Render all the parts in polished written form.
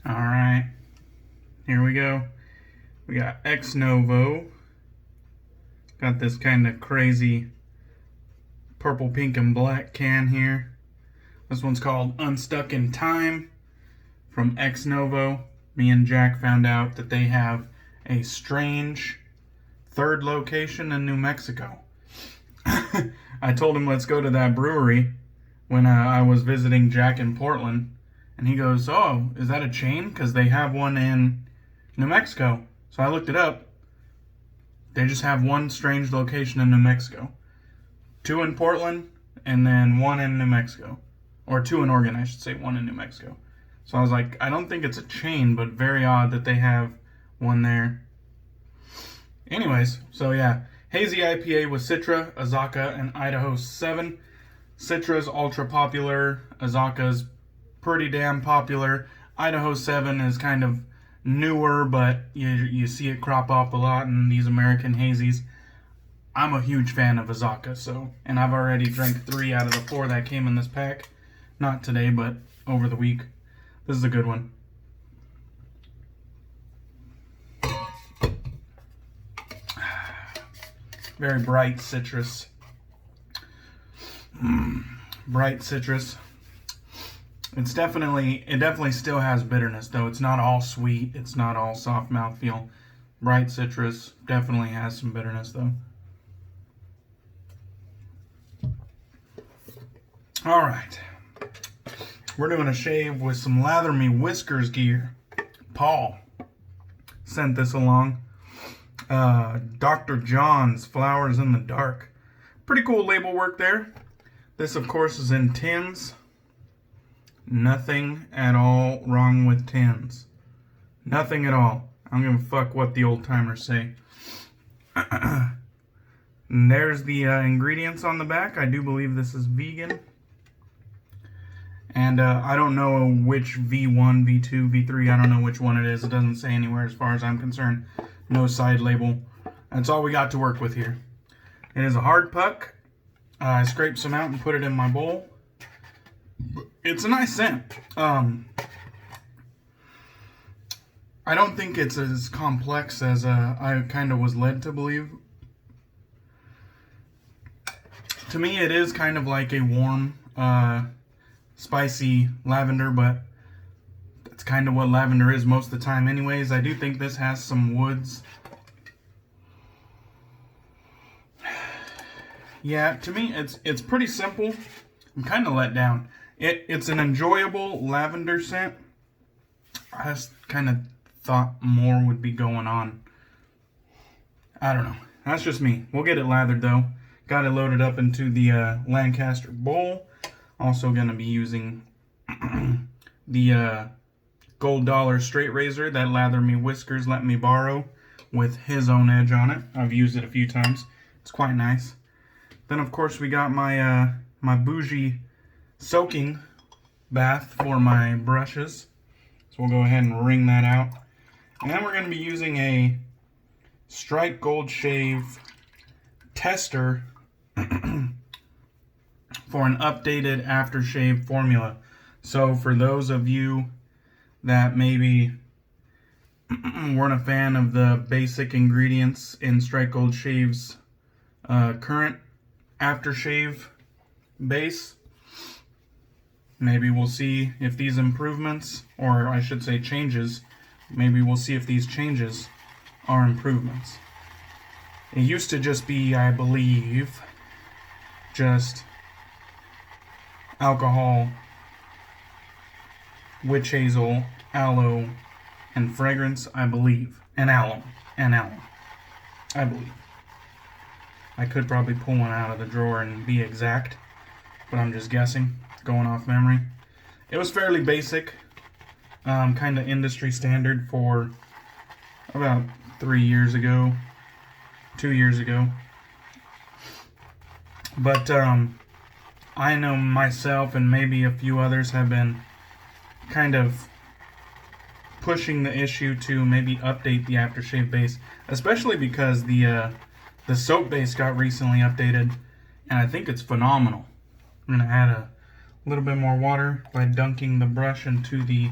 All right, here we go. We got Ex Novo. Got this kind of crazy purple, pink, and black can here. This one's called Unstuck in Time from Ex Novo. Me and Jack found out that they have a strange third location in New Mexico. I told him let's go to that brewery when I was visiting Jack in Portland. And he goes, oh, is that a chain? Because they have one in New Mexico. So I looked it up. They just have one strange location in New Mexico. 2 in Portland, and then 1 in New Mexico. Or 2 in Oregon, I should say, 1 in New Mexico. So I was like, I don't think it's a chain, but very odd that they have one there. Anyways, so yeah. Hazy IPA with Citra, Azacca, and Idaho 7. Citra's ultra popular. Azacca's pretty damn popular. Idaho 7 is kind of newer, but you see it crop up a lot in these American hazies. I'm a huge fan of Azacca, so, and I've already drank 3 out of the 4 that came in this pack. Not today, but over the week. This is a good one. Very bright citrus. Bright citrus. It definitely still has bitterness, though. It's not all sweet. It's not all soft mouthfeel. Bright citrus definitely has some bitterness, though. All right. We're doing a shave with some LatherMeWhiskers gear. Paul sent this along. Dr. John's Flowers in the Dark. Pretty cool label work there. This, of course, is in tins. Nothing at all wrong with tins. Nothing at all. I don't give a fuck what the old timers say. And there's the ingredients on the back. I do believe this is vegan. And I don't know which V1, V2, V3, I don't know which one it is. It doesn't say anywhere as far as I'm concerned. No side label. That's all we got to work with here. It is a hard puck. I scraped some out and put it in my bowl. It's a nice scent. I don't think it's as complex as I kind of was led to believe. To me, it is kind of like a warm, spicy lavender, but that's kind of what lavender is most of the time anyways. I do think this has some woods. Yeah, to me, it's pretty simple. I'm kind of let down. It's an enjoyable lavender scent. I just kind of thought more would be going on. I don't know. That's just me. We'll get it lathered though. Got it loaded up into the Lancaster bowl. Also going to be using the gold dollar straight razor that LatherMeWhiskers let me borrow with his own edge on it. I've used it a few times. It's quite nice. Then of course we got my my bougie soaking bath for my brushes. So we'll go ahead and wring that out. And then we're going to be using a Strike Gold Shave tester for an updated aftershave formula. So for those of you that maybe weren't a fan of the basic ingredients in Strike Gold Shave's current aftershave base, maybe we'll see if these improvements, or I should say changes, maybe we'll see if these changes are improvements. It used to just be, I believe, just alcohol, witch hazel, aloe, and fragrance, I believe. And alum. I believe. I could probably pull one out of the drawer and be exact, but I'm just guessing, going off memory. It was fairly basic, kind of industry standard for about 3 years ago, 2 years ago. But I know myself and maybe a few others have been kind of pushing the issue to maybe update the aftershave base, especially because the soap base got recently updated, and I think it's phenomenal. I'm going to add a little bit more water by dunking the brush into the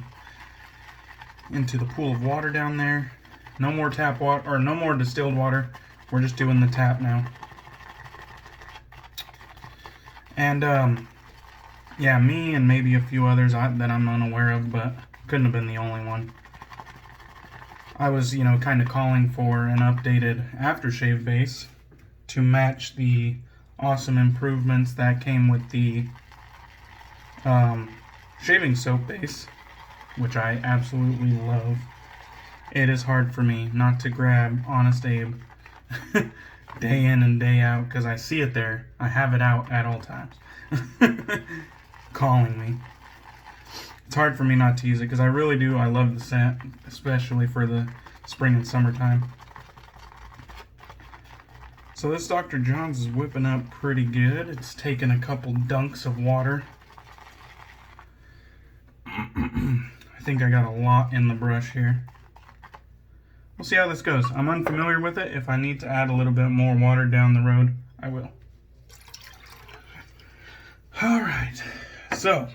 into the pool of water down there. No more tap water, or no more distilled water. We're just doing the tap now. And yeah, me and maybe a few others that I'm unaware of, but couldn't have been the only one. I was, you know, kind of calling for an updated aftershave base to match the awesome improvements that came with the shaving soap base, which I absolutely love. It is hard for me not to grab Honest Abe day in and day out because I see it there. I have it out at all times. Calling me. It's hard for me not to use it because I really do. I love the scent, especially for the spring and summertime. So this Dr. John's is whipping up pretty good. It's taken a couple dunks of water. I think I got a lot in the brush here. We'll see how this goes. I'm unfamiliar with it. If I need to add a little bit more water down the road, I will. Alright, so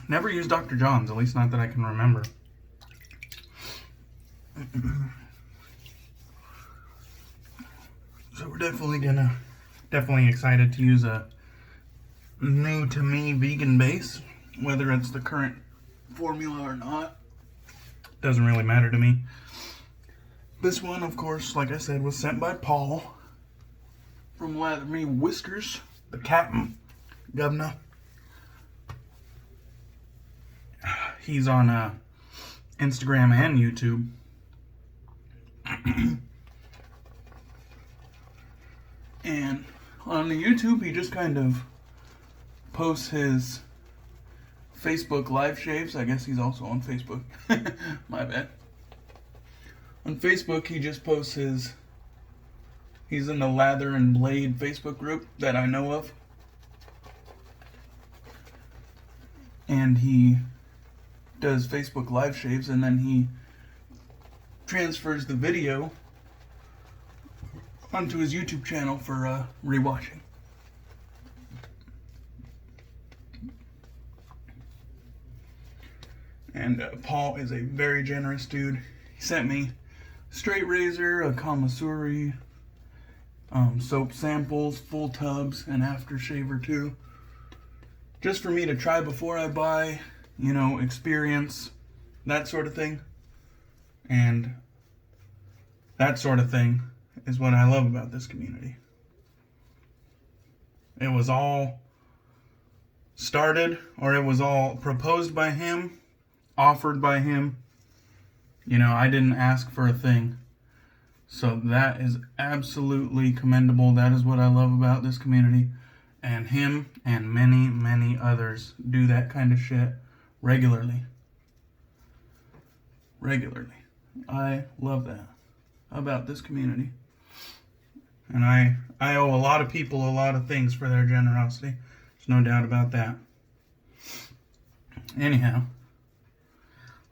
never used Dr. John's, at least not that I can remember. So we're definitely excited to use a new to me vegan base, whether it's the current formula or not. Doesn't really matter to me. This one, of course, like I said, was sent by Paul from LatherMeWhiskers, the captain, governor. He's on Instagram and YouTube. And on the YouTube, he just kind of posts his Facebook live shaves. I guess he's also on Facebook. My bad. On Facebook, he just posts he's in the Lather and Blade Facebook group that I know of. And he does Facebook live shaves, and then he transfers the video onto his YouTube channel for rewatching. And Paul is a very generous dude. He sent me straight razor, a commissary, soap samples, full tubs, and aftershave too. Just for me to try before I buy, you know, experience, that sort of thing. And that sort of thing is what I love about this community. It was all started, or it was all proposed by him, offered by him. You know, I didn't ask for a thing. So that is absolutely commendable. That is what I love about this community. And him and many, many others do that kind of shit regularly. Regularly. I love that about this community. And I owe a lot of people a lot of things for their generosity. There's no doubt about that. Anyhow,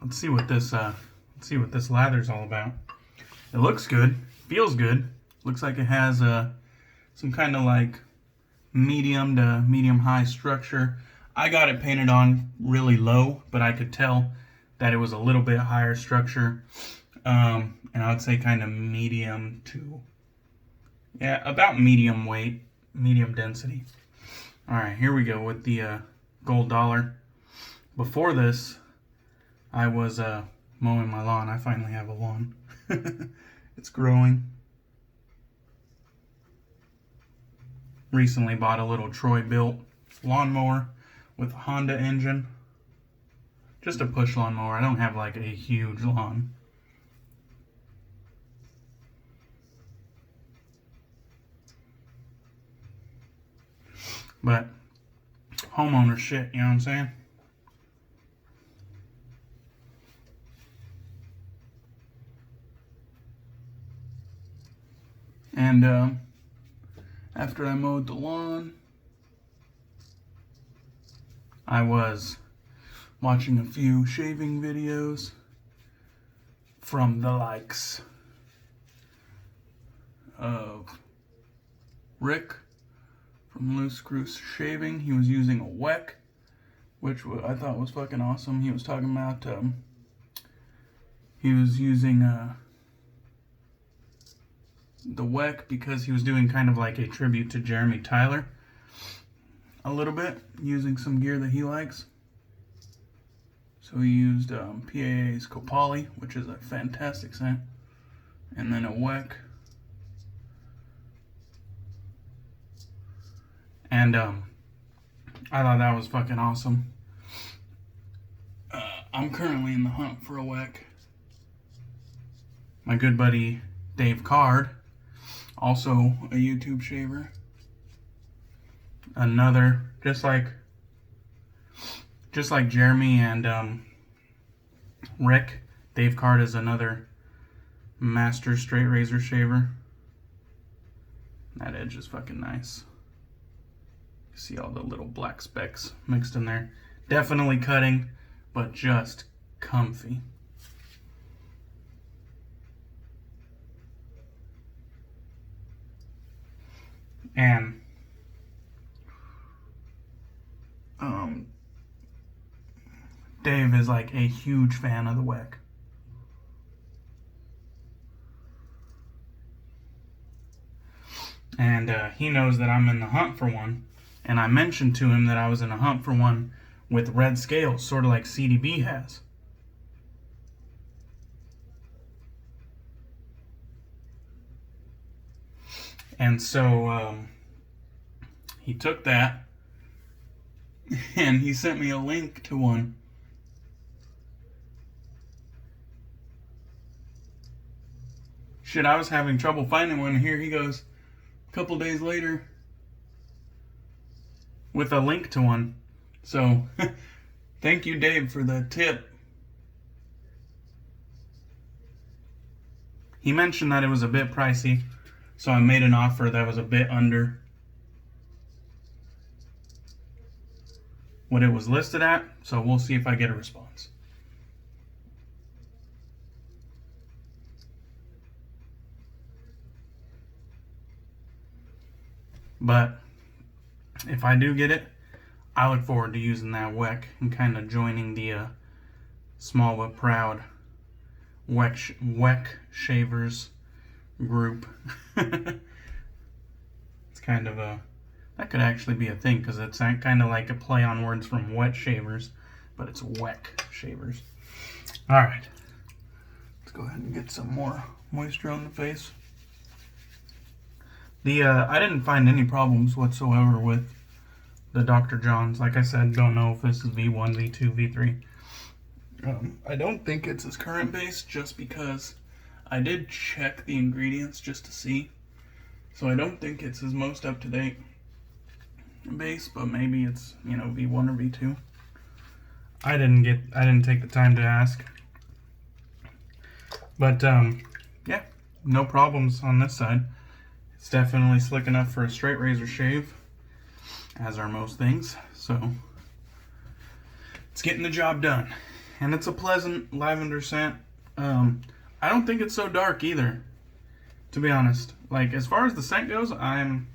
let's see what this lather's all about. It looks good, feels good. Looks like it has some kind of like medium to medium high structure. I got it painted on really low, but I could tell that it was a little bit higher structure. And I would say kind of medium to, yeah, about medium weight, medium density. All right, here we go with the gold dollar. Before this, I was mowing my lawn. I finally have a lawn. It's growing. Recently bought a little Troy-built lawnmower with a Honda engine. Just a push lawnmower. I don't have like a huge lawn. But homeowner shit, you know what I'm saying? And after I mowed the lawn, I was watching a few shaving videos from the likes of Rick from from Loose Screw Shaving. He was using a WEC, which I thought was fucking awesome. He was talking about he was using the WEC because he was doing kind of like a tribute to Jeremy Tyler a little bit, using some gear that he likes. So he used PAA's Copali, which is a fantastic scent, and then a WEC. And I thought that was fucking awesome. I'm currently in the hunt for a WEC. My good buddy Dave Card, also a YouTube shaver. Another, just like Jeremy and Rick, Dave Card is another master straight razor shaver. That edge is fucking nice. You see all the little black specks mixed in there. Definitely cutting, but just comfy. And Dave is like a huge fan of the WEC. And he knows that I'm in the hunt for one. And I mentioned to him that I was in a hunt for one with red scales, sort of like CDB has. And so he took that and he sent me a link to one. Shit, I was having trouble finding one. Here he goes, a couple days later, with a link to one. So, thank you, Dave, for the tip. He mentioned that it was a bit pricey, so I made an offer that was a bit under what it was listed at, so we'll see if I get a response. But if I do get it, I look forward to using that WEC and kind of joining the small but proud WEC shavers group. It's kind of a, that could actually be a thing, because it's kind of like a play on words from wet shavers, but it's WEC shavers. Alright, let's go ahead and get some more moisture on the face. I didn't find any problems whatsoever with the Dr. John's. Like I said, don't know if this is V1, V2, V3. I don't think it's his current base, just because I did check the ingredients just to see. So I don't think it's his most up-to-date base, but maybe it's, you know, V1 or V2. I didn't take the time to ask. But yeah, no problems on this side. It's definitely slick enough for a straight razor shave, as are most things, so it's getting the job done. And it's a pleasant lavender scent. I don't think it's so dark either, to be honest. Like, as far as the scent goes, I'm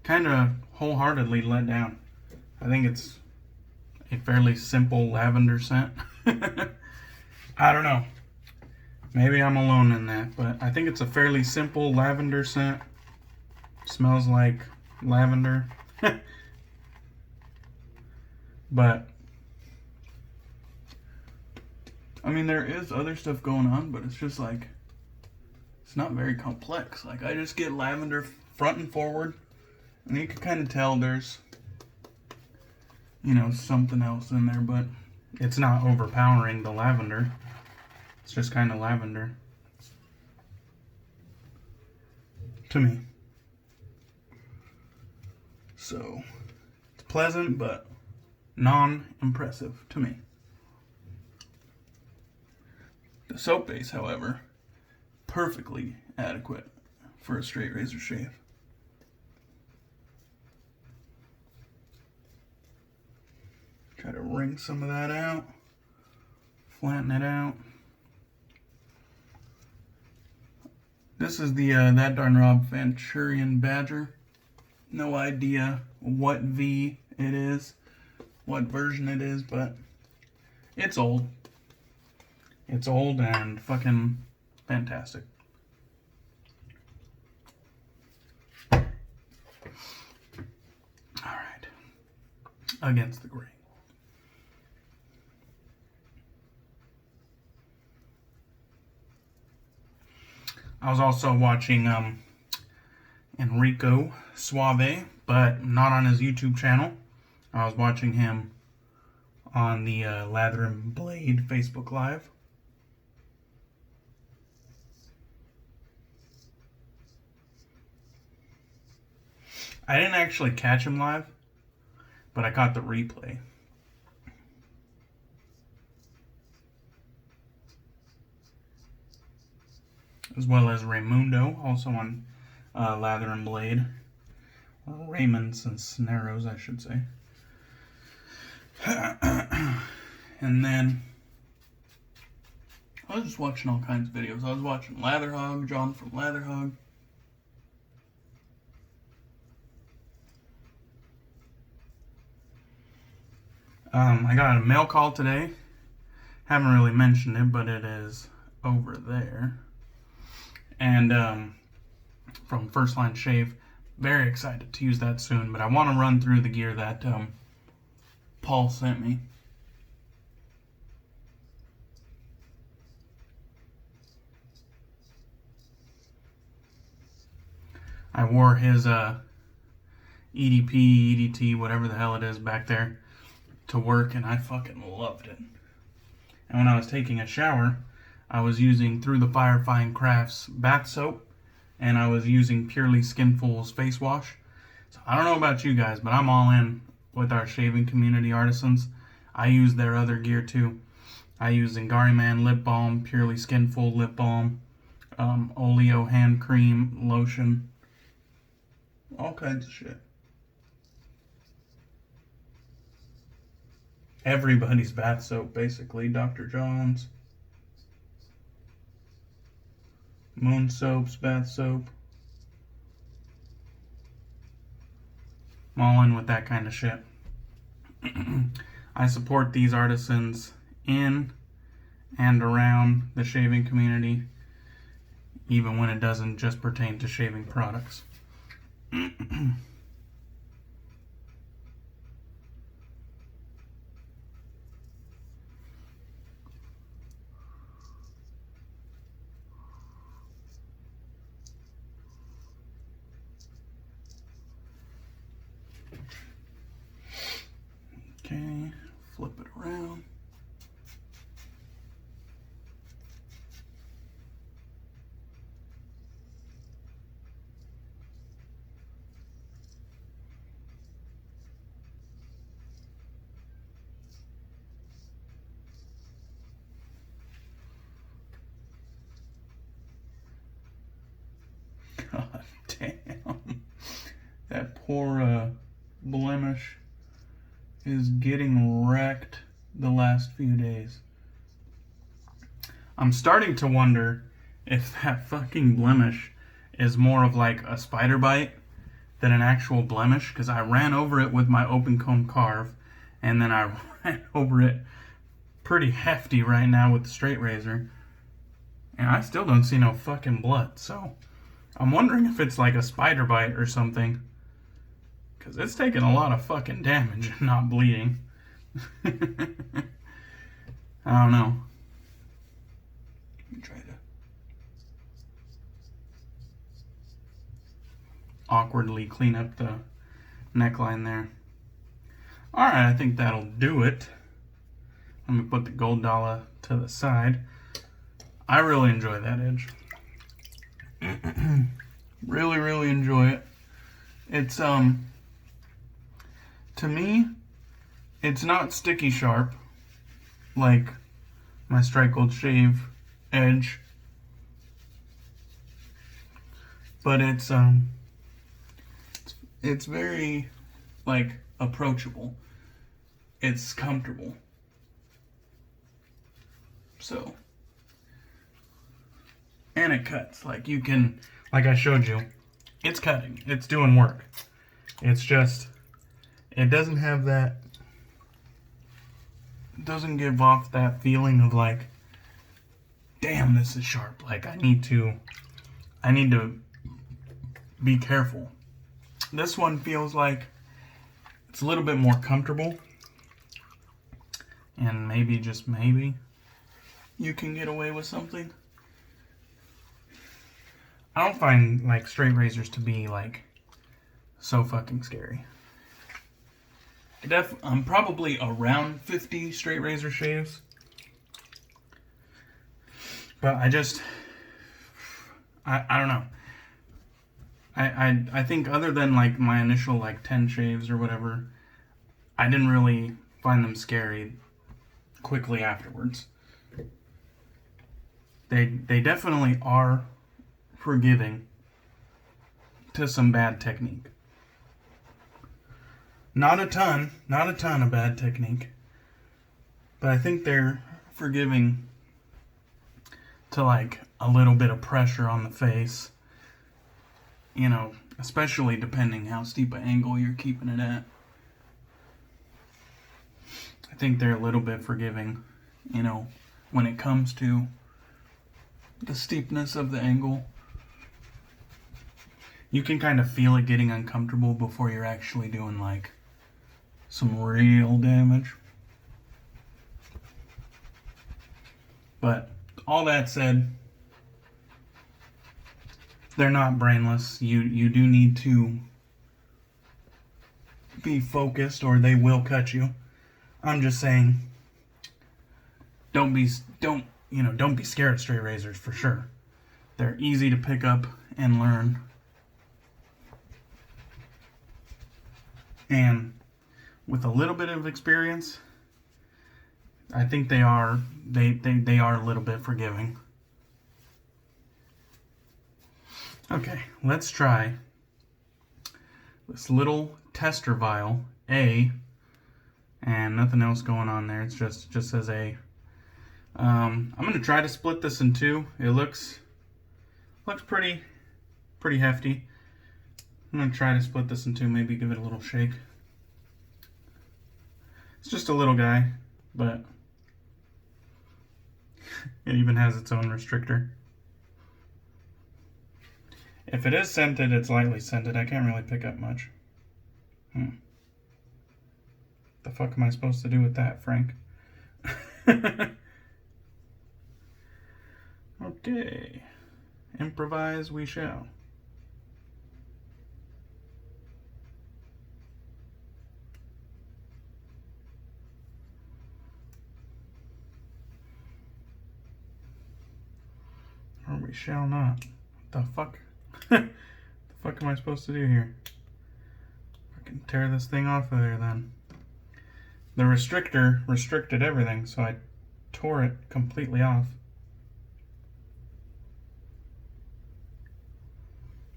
kind of wholeheartedly let down. I think it's a fairly simple lavender scent. I don't know. Maybe I'm alone in that, but I think it's a fairly simple lavender scent. Smells like lavender. But I mean, there is other stuff going on, but it's just like, it's not very complex. Like, I just get lavender front and forward, and you can kind of tell there's, you know, something else in there, but it's not overpowering the lavender. It's just kind of lavender to me. So it's pleasant, but non-impressive to me. The soap base, however, perfectly adequate for a straight razor shave. Try to wring some of that out, flatten it out. This is the That Darn Rob Fanchurian Badger. No idea what V it is, what version it is, but it's old. It's old and fucking fantastic. Alright. Against the grain. I was also watching Enrico Suave, but not on his YouTube channel. I was watching him on the Lather and Blade Facebook Live. I didn't actually catch him live, but I caught the replay. As well as Raymundo, also on Lather and Blade. Or Raymond Cisneros, I should say. And then I was just watching all kinds of videos. I was watching Latherhog, John from Latherhog. I got a mail call today. Haven't really mentioned it, but it is over there. And from First Line Shave. Very excited to use that soon, but I want to run through the gear that Paul sent me. I wore his EDP, EDT, whatever the hell it is back there to work, and I fucking loved it. And when I was taking a shower, I was using Through the Fire Fine Crafts bath soap, and I was using Purely Skinful's face wash. So I don't know about you guys, but I'm all in with our shaving community artisans. I use their other gear too. I use Zingari Man lip balm, Purely Skinful lip balm, Oleo hand cream, lotion, all kinds of shit. Everybody's bath soap, basically. Dr. John's. Moon Soap's bath soap. I'm all in with that kind of shit. I support these artisans in and around the shaving community, even when it doesn't just pertain to shaving products. Okay, flip it around. God damn. That poor blemish is getting wrecked the last few days. I'm starting to wonder if that fucking blemish is more of like a spider bite than an actual blemish, because I ran over it with my open comb carve, and then I ran over it pretty hefty right now with the straight razor, and I still don't see no fucking blood. So I'm wondering if it's like a spider bite or something, because it's taking a lot of fucking damage and not bleeding. I don't know. Let me try to awkwardly clean up the neckline there. Alright, I think that'll do it. Let me put the gold dollar to the side. I really enjoy that edge. Really, really enjoy it. It's, to me, it's not sticky sharp like my Strike Gold Shave edge, but it's very, like, approachable. It's comfortable. So, and it cuts. Like, you can, like I showed you, it's cutting. It's doing work. It's just, it doesn't have that, doesn't give off that feeling of like, damn, this is sharp. Like I need to be careful. This one feels like it's a little bit more comfortable, and maybe, just maybe, you can get away with something. I don't find like straight razors to be like so fucking scary. I'm probably around 50 straight razor shaves, but I don't know. I think other than like my initial like 10 shaves or whatever, I didn't really find them scary quickly afterwards. They definitely are forgiving to some bad technique. Not a ton of bad technique, but I think they're forgiving to like a little bit of pressure on the face, you know, especially depending how steep an angle you're keeping it at. I think they're a little bit forgiving, you know, when it comes to the steepness of the angle. You can kind of feel it getting uncomfortable before you're actually doing like some real damage. But all that said, they're not brainless. You do need to be focused or they will cut you. I'm just saying, don't be scared of straight razors for sure. They're easy to pick up and learn. And with a little bit of experience, I think they are a little bit forgiving. Okay, let's try this little tester vial A, and nothing else going on there. It's just says A. I'm gonna try to split this in two. It looks pretty hefty. I'm gonna try to split this in two. Maybe give it a little shake. It's just a little guy, but it even has its own restrictor. If it is scented, it's lightly scented. I can't really pick up much. The fuck am I supposed to do with that, Frank? Okay. Improvise we shall. Or we shall not. What the fuck? What the fuck am I supposed to do here? I can tear this thing off of there then. The restrictor restricted everything, so I tore it completely off.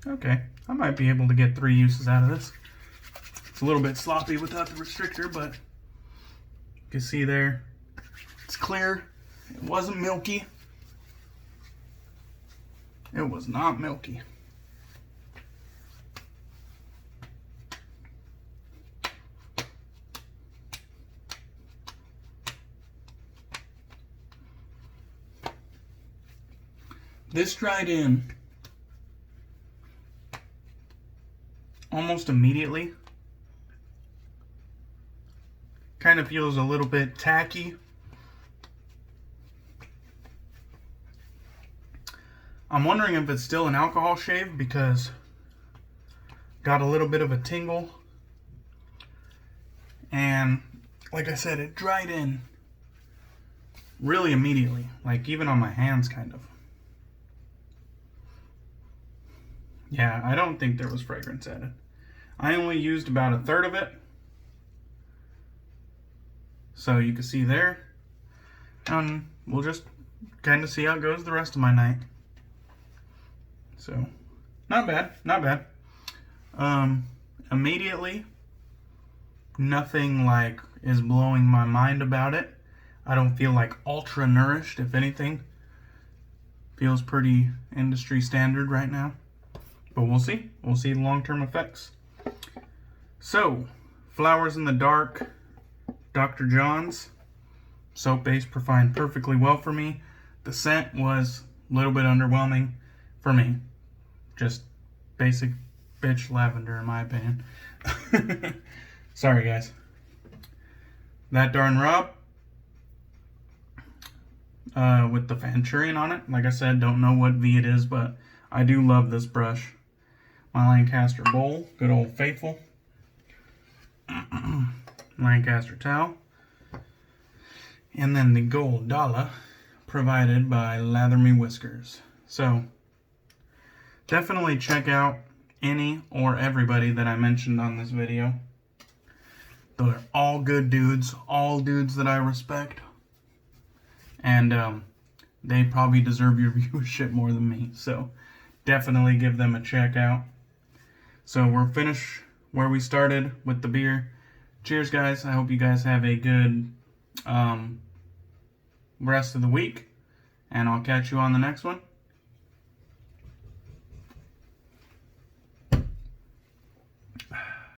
Okay, I might be able to get 3 uses out of this. It's a little bit sloppy without the restrictor, but you can see there, it's clear. It wasn't milky. It was not milky. This dried in almost immediately. Kind of feels a little bit tacky. I'm wondering if it's still an alcohol shave because got a little bit of a tingle. And like I said, it dried in really immediately, like even on my hands kind of. Yeah, I don't think there was fragrance added. I only used about 1/3 of it. So you can see there. And we'll just kind of see how it goes the rest of my night. So, not bad, not bad. Immediately, nothing like is blowing my mind about it. I don't feel like ultra nourished, if anything. Feels pretty industry standard right now. But we'll see. We'll see the long-term effects. So, Flowers in the Dark, Dr. John's. Soap base performed perfectly well for me. The scent was a little bit underwhelming for me. Just basic bitch lavender in my opinion. Sorry guys. That Darn Rub with the Fanchurian on it. Like I said, don't know what V it is, but I do love this brush. My Lancaster bowl, good old faithful. Lancaster towel. And then the gold dollar provided by LatherMeWhiskers. So definitely check out any or everybody that I mentioned on this video. They're all good dudes, all dudes that I respect. And they probably deserve your viewership more than me. So definitely give them a check out. So we're finished where we started with the beer. Cheers, guys. I hope you guys have a good rest of the week. And I'll catch you on the next one.